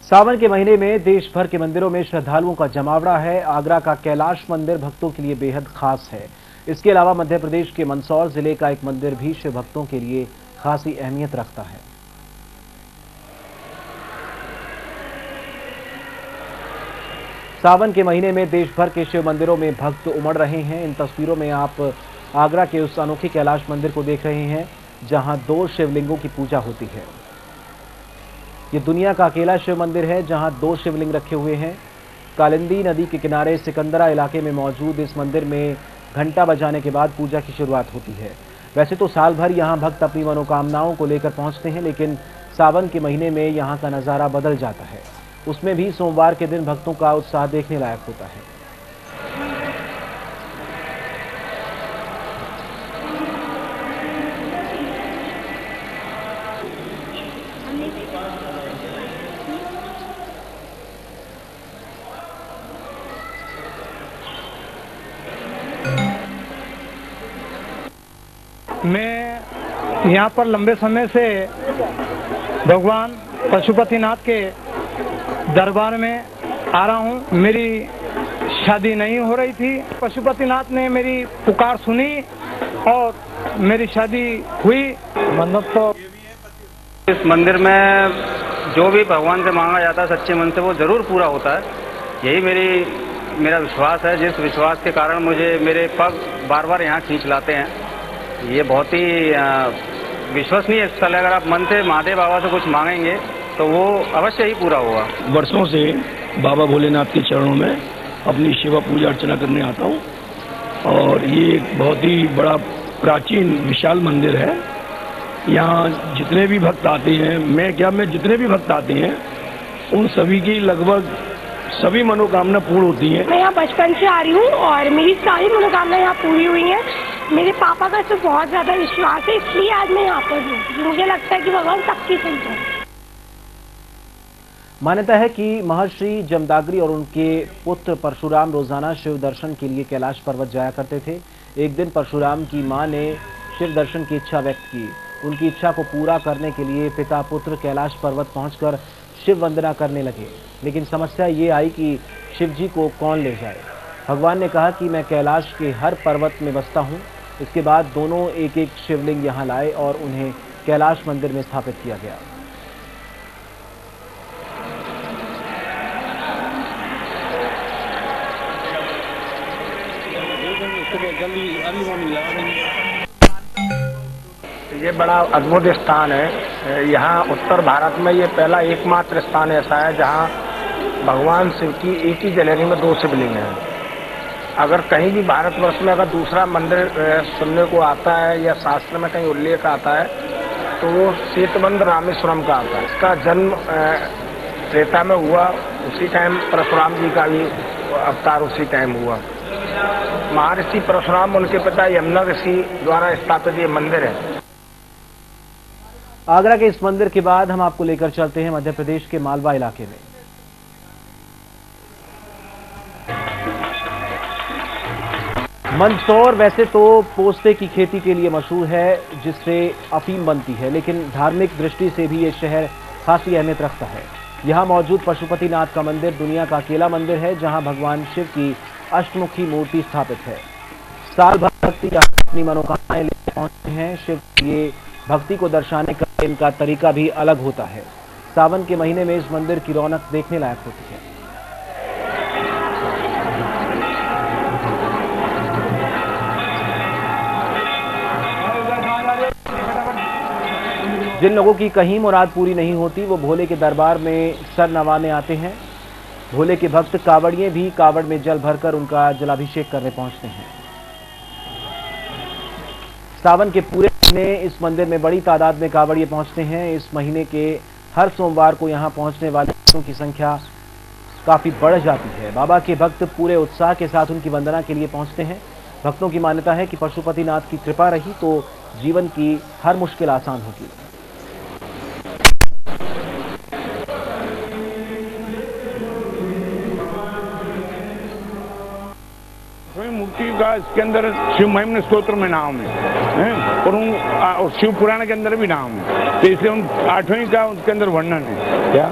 सावन के महीने में देश भर के मंदिरों में श्रद्धालुओं का जमावड़ा है। आगरा का कैलाश मंदिर भक्तों के लिए बेहद खास है। इसके अलावा मध्य प्रदेश के मंदसौर जिले का एक मंदिर भी शिव भक्तों के लिए खासी अहमियत रखता है। सावन के महीने में देश भर के शिव मंदिरों में भक्त उमड़ रहे हैं। इन तस्वीरों में आप आगरा के उस अनोखे कैलाश मंदिर को देख रहे हैं, जहां 2 शिवलिंगों की पूजा होती है। ये दुनिया का अकेला शिव मंदिर है जहां 2 शिवलिंग रखे हुए हैं। कालिंदी नदी के किनारे सिकंदरा इलाके में मौजूद इस मंदिर में घंटा बजाने के बाद पूजा की शुरुआत होती है। वैसे तो साल भर यहां भक्त अपनी मनोकामनाओं को लेकर पहुंचते हैं, लेकिन सावन के महीने में यहां का नजारा बदल जाता है। उसमें भी सोमवार के दिन भक्तों का उत्साह देखने लायक होता है। मैं यहाँ पर लंबे समय से भगवान पशुपतिनाथ के दरबार में आ रहा हूँ। मेरी शादी नहीं हो रही थी। पशुपतिनाथ ने मेरी पुकार सुनी और मेरी शादी हुई। मन्नत तो इस मंदिर में जो भी भगवान से मांगा जाता है सच्चे मन से वो जरूर पूरा होता है। यही मेरा विश्वास है, जिस विश्वास के कारण मुझे मेरे पग बार बार यहाँ खींच लाते हैं। ये बहुत ही विश्वसनीय स्थल है। अगर आप मन से महादेव बाबा से कुछ मांगेंगे तो वो अवश्य ही पूरा होगा। वर्षों से बाबा भोलेनाथ के चरणों में अपनी सेवा पूजा अर्चना करने आता हूँ और ये एक बहुत ही बड़ा प्राचीन विशाल मंदिर है। यहाँ जितने भी भक्त आते हैं, मैं जितने भी भक्त आते हैं उन सभी की लगभग सभी मनोकामना पूर्ण होती है। मैं यहाँ बचपन से आ रही हूँ और मेरी सारी मनोकामना यहाँ पूरी हुई है। मेरे पापा का तो बहुत ज्यादा विश्वास है, इसलिए आज मैं यहाँ पर हूँ। मुझे लगता है कि भगवान सबकी सुनता है। मान्यता है कि महर्षि जमदाग्री और उनके पुत्र परशुराम रोजाना शिव दर्शन के लिए कैलाश पर्वत जाया करते थे। एक दिन परशुराम की मां ने शिव दर्शन की इच्छा व्यक्त की। उनकी इच्छा को पूरा करने के लिए पिता पुत्र कैलाश पर्वत पहुंचकर शिव वंदना करने लगे, लेकिन समस्या ये आई कि शिव जी को कौन ले जाए। भगवान ने कहा कि मैं कैलाश के हर पर्वत में बसता हूँ। इसके बाद दोनों एक एक शिवलिंग यहाँ लाए और उन्हें कैलाश मंदिर में स्थापित किया गया। ये बड़ा अद्भुत स्थान है। यहाँ उत्तर भारत में ये पहला एकमात्र स्थान ऐसा है जहाँ भगवान शिव की एक ही जलेरी में 2 शिवलिंग हैं। अगर कहीं भी भारतवर्ष में अगर दूसरा मंदिर सुनने को आता है या शास्त्र में कहीं उल्लेख आता है तो वो सेतुबंध रामेश्वरम का आता है। इसका जन्म त्रेता में हुआ, उसी टाइम परशुराम जी का भी अवतार उसी टाइम हुआ। महर्षि परशुराम उनके पिता यमुना ऋषि द्वारा स्थापित ये मंदिर है। आगरा के इस मंदिर के बाद हम आपको लेकर चलते हैं मध्य प्रदेश के मालवा इलाके में। मंदसौर वैसे तो पोस्ते की खेती के लिए मशहूर है, जिससे अफीम बनती है, लेकिन धार्मिक दृष्टि से भी ये शहर खासी अहमियत रखता है। यहाँ मौजूद पशुपतिनाथ का मंदिर दुनिया का अकेला मंदिर है जहाँ भगवान शिव की अष्टमुखी मूर्ति स्थापित है। साल भर भक्ति अपनी मनोकामनाएं लेकर पहुंचते हैं। शिव की भक्ति को दर्शाने का इनका तरीका भी अलग होता है। सावन के महीने में इस मंदिर की रौनक देखने लायक होती है। जिन लोगों की कहीं मुराद पूरी नहीं होती वो भोले के दरबार में सर नवाने आते हैं। भोले के भक्त कावड़िए भी कावड़ में जल भरकर उनका जलाभिषेक करने पहुंचते हैं। सावन के पूरे महीने इस मंदिर में बड़ी तादाद में कावड़िए पहुंचते हैं। इस महीने के हर सोमवार को यहां पहुंचने वाले भक्तों की संख्या काफी बढ़ जाती है। बाबा के भक्त पूरे उत्साह के साथ उनकी वंदना के लिए पहुंचते हैं। भक्तों की मान्यता है कि पशुपतिनाथ की कृपा रही तो जीवन की हर मुश्किल आसान होगी। मूर्ति का इसके अंदर शिव महिम्न स्तोत्र में नाम है और शिव पुराण के अंदर भी नाम है, तो इसलिए उन 8वें का उसके अंदर वर्णन है क्या।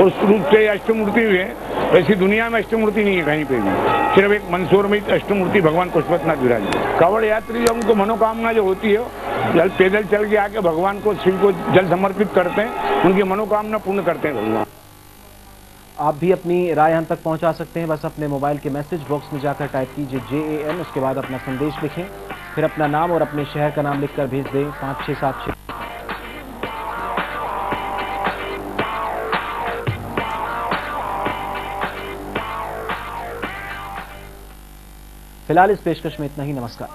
उस रूप से अष्टमूर्ति है, ऐसी दुनिया में अष्टमूर्ति नहीं है कहीं पे भी, सिर्फ एक मंदसौर में अष्टमूर्ति भगवान पशुपतिनाथ विराज। कावड़ यात्री जो उनको मनोकामना जो होती है, पैदल चल के आके भगवान को शिव को जल समर्पित करते हैं, उनकी मनोकामना पूर्ण करते हैं भगवान। आप भी अपनी राय हम तक पहुंचा सकते हैं, बस अपने मोबाइल के मैसेज बॉक्स में जाकर टाइप कीजिए JAN, उसके बाद अपना संदेश लिखें, फिर अपना नाम और अपने शहर का नाम लिखकर भेज दें 5676। फिलहाल इस पेशकश में इतना ही। नमस्कार।